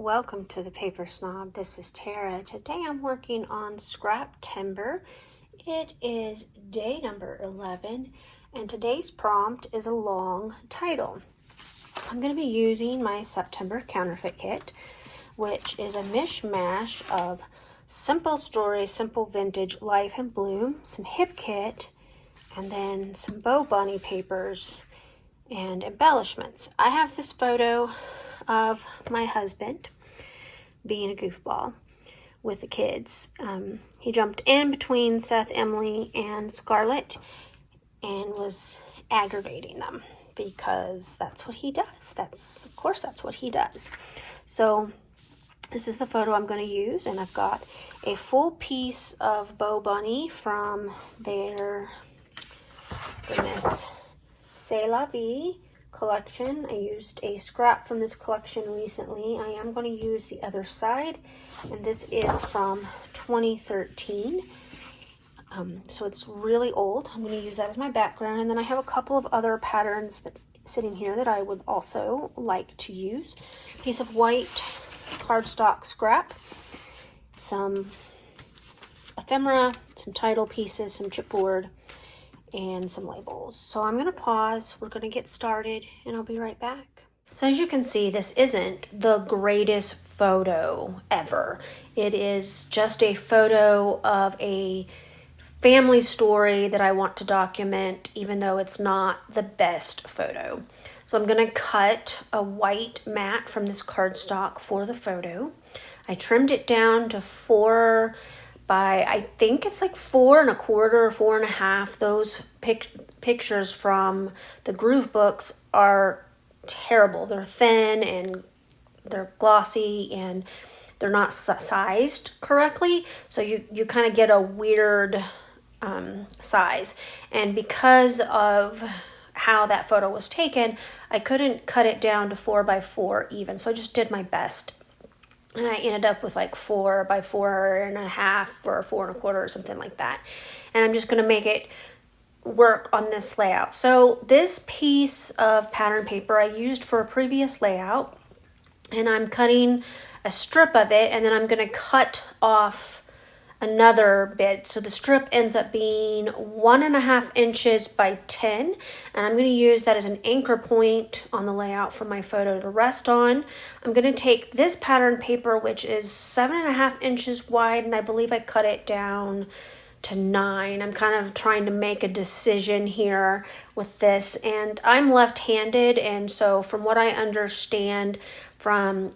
Welcome to the Paper Snob. This is Tara. Today I'm working on Scraptember. It is day number 11 and today's prompt is a long title. I'm going to be using my September counterfeit kit, which is a mishmash of simple story, simple vintage, life in bloom, some hip kit, and then some bow bunny papers and embellishments. I have this photo of my husband being a goofball with the kids. He jumped in between Seth, Emily, and Scarlett and was aggravating them because that's what he does. Of course that's what he does. So this is the photo I'm going to use, and I've got a full piece of Bow Bunny from their, C'est La Vie collection. I used a scrap from this collection recently. I am going to use the other side, and this is from 2013. So it's really old. I'm going to use that as my background, and then I have a couple of other patterns that sitting here that I would also like to use. A piece of white cardstock scrap, some ephemera, some title pieces, some chipboard, and some labels. So I'm going to pause, we're going to get started, and I'll be right back. So as you can see, this isn't the greatest photo ever. It is just a photo of a family story that I want to document, even though it's not the best photo. So I'm going to cut a white mat from this cardstock for the photo. I trimmed it down to 4 by, I think it's like 4 1/4 or 4 1/2. Those pictures from the Groove books are terrible. They're thin and they're glossy and they're not sized correctly. So you kind of get a weird size. And because of how that photo was taken, I couldn't cut it down to 4 by 4 even. So I just did my best. And I ended up with like 4 by 4 1/2 or 4 1/4 or something like that. And I'm just going to make it work on this layout. So this piece of pattern paper I used for a previous layout, and I'm cutting a strip of it, and then I'm going to cut off another bit. So the strip ends up being 1 1/2 inches by 10, and I'm going to use that as an anchor point on the layout for my photo to rest on. I'm going to take this pattern paper, which is 7 1/2 inches wide, and I believe I cut it down to 9. I'm kind of trying to make a decision here with this, and I'm left-handed, and so from what I understand from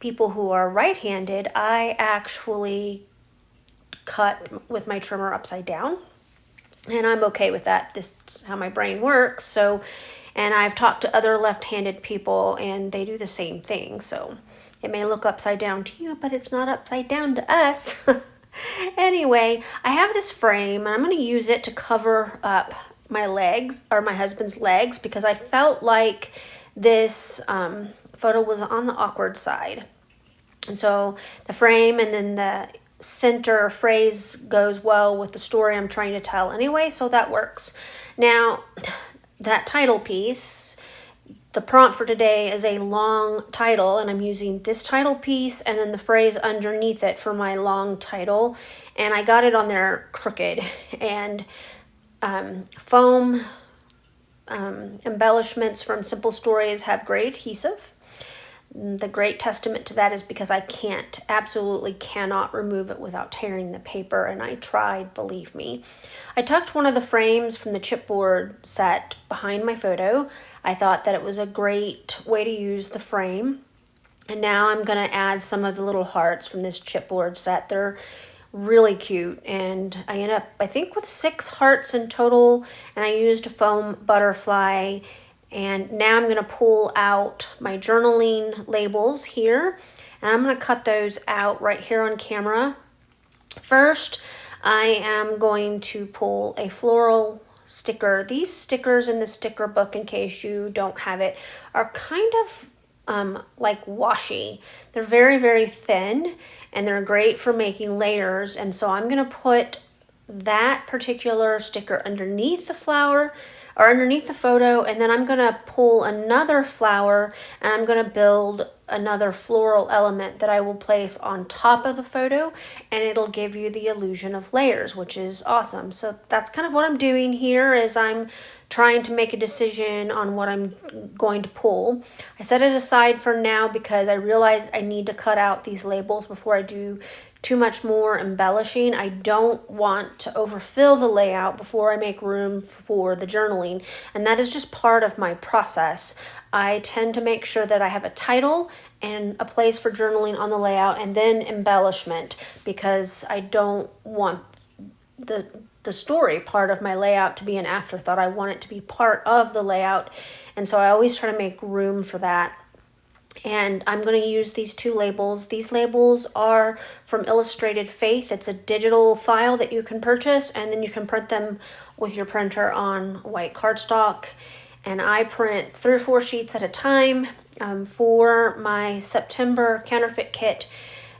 people who are right-handed, I actually cut with my trimmer upside down, and I'm okay with that. This is how my brain works. So, and I've talked to other left-handed people and they do the same thing. So it may look upside down to you, but it's not upside down to us. Anyway, I have this frame and I'm going to use it to cover up my legs, or my husband's legs, because I felt like this photo was on the awkward side. And so the frame and then the center phrase goes well with the story I'm trying to tell anyway, so that works. Now, that title piece, the prompt for today is a long title, and I'm using this title piece and then the phrase underneath it for my long title, and I got it on there crooked. And foam embellishments from Simple Stories have great adhesive. The great testament to that is because I absolutely cannot remove it without tearing the paper, and I tried, believe me. I tucked one of the frames from the chipboard set behind my photo. I thought that it was a great way to use the frame. And now I'm going to add some of the little hearts from this chipboard set. They're really cute, and I ended up, I think, with 6 hearts in total, and I used a foam butterfly. And now I'm going to pull out my journaling labels here, and I'm going to cut those out right here on camera. First, I am going to pull a floral sticker. These stickers in the sticker book, in case you don't have it, are kind of like washi. They're very, very thin, and they're great for making layers. And so I'm going to put that particular sticker underneath the flower, or underneath the photo, and then I'm going to pull another flower and I'm going to build another floral element that I will place on top of the photo, and it'll give you the illusion of layers, which is awesome. So that's kind of what I'm doing here, is I'm trying to make a decision on what I'm going to pull. I set it aside for now because I realized I need to cut out these labels before I do too much more embellishing. I don't want to overfill the layout before I make room for the journaling, and that is just part of my process. I tend to make sure that I have a title and a place for journaling on the layout, and then embellishment, because I don't want the story part of my layout to be an afterthought. I want it to be part of the layout, and so I always try to make room for that. And I'm going to use these two labels. These labels are from Illustrated Faith. It's a digital file that you can purchase, and then you can print them with your printer on white cardstock. And I print 3 or 4 sheets at a time. For my September counterfeit kit,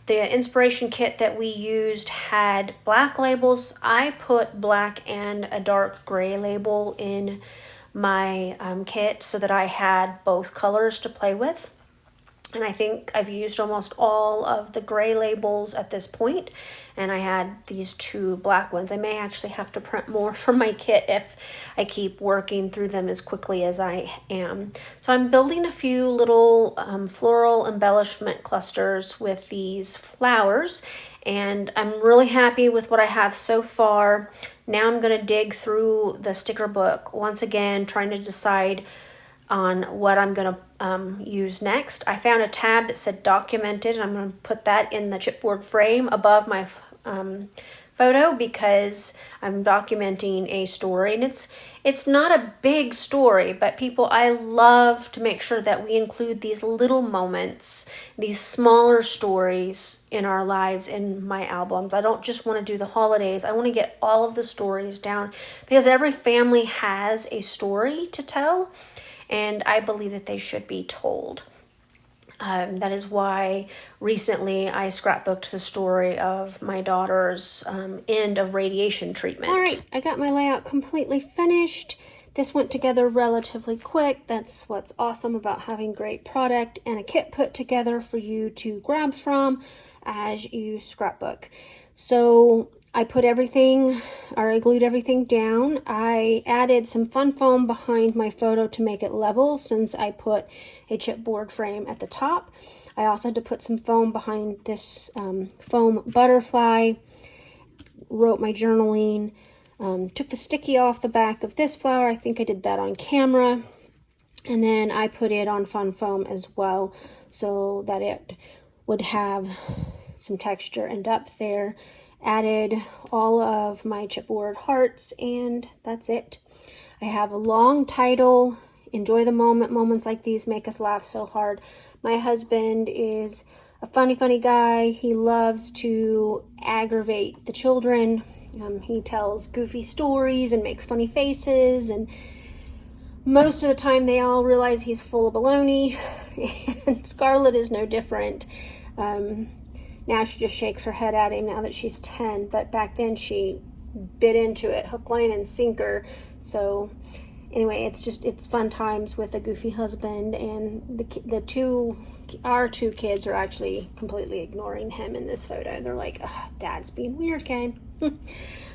the inspiration kit that we used had black labels. I put black and a dark gray label in my kit so that I had both colors to play with. And I think I've used almost all of the gray labels at this point, and I had these 2 black ones. I may actually have to print more for my kit if I keep working through them as quickly as I am. So I'm building a few little floral embellishment clusters with these flowers, and I'm really happy with what I have so far. Now I'm going to dig through the sticker book once again, trying to decide on what I'm going to use next. I found a tab that said documented, and I'm going to put that in the chipboard frame above my photo because I'm documenting a story, and it's not a big story, but I love to make sure that we include these little moments, these smaller stories in our lives in my albums. I don't just want to do the holidays. I want to get all of the stories down because every family has a story to tell, and I believe that they should be told. That is why recently I scrapbooked the story of my daughter's end of radiation treatment. All right, I got my layout completely finished. This went together relatively quick. That's what's awesome about having great product and a kit put together for you to grab from as you scrapbook. So I put everything, or I glued everything down. I added some fun foam behind my photo to make it level since I put a chipboard frame at the top. I also had to put some foam behind this foam butterfly, wrote my journaling, took the sticky off the back of this flower. I think I did that on camera. And then I put it on fun foam as well so that it would have some texture and depth there. Added all of my chipboard hearts, and that's it. I have a long title, Enjoy the Moment. Moments like these make us laugh so hard. My husband is a funny guy. He loves to aggravate the children. He tells goofy stories and makes funny faces, and most of the time they all realize he's full of baloney, and Scarlett is no different. Now she just shakes her head at him now that she's 10, but back then she bit into it, hook, line, and sinker. So anyway, it's fun times with a goofy husband, and our two kids are actually completely ignoring him in this photo. They're like, Dad's being weird, Kane.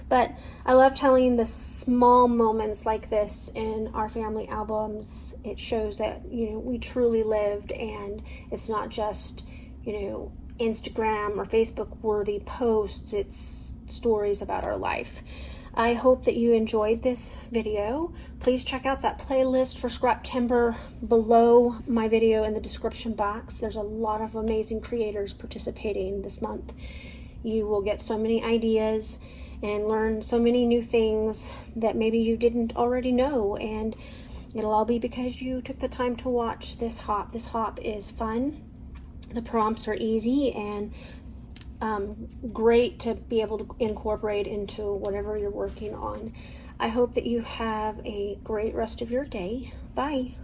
But I love telling the small moments like this in our family albums. It shows that, we truly lived, and it's not just, Instagram or Facebook worthy posts. It's stories about our life. I hope that you enjoyed this video. Please check out that playlist for Scraptember below my video in the description box. There's a lot of amazing creators participating this month. You will get so many ideas and learn so many new things that maybe you didn't already know, and it'll all be because you took the time to watch this hop. This hop is fun. The prompts are easy and great to be able to incorporate into whatever you're working on. I hope that you have a great rest of your day. Bye.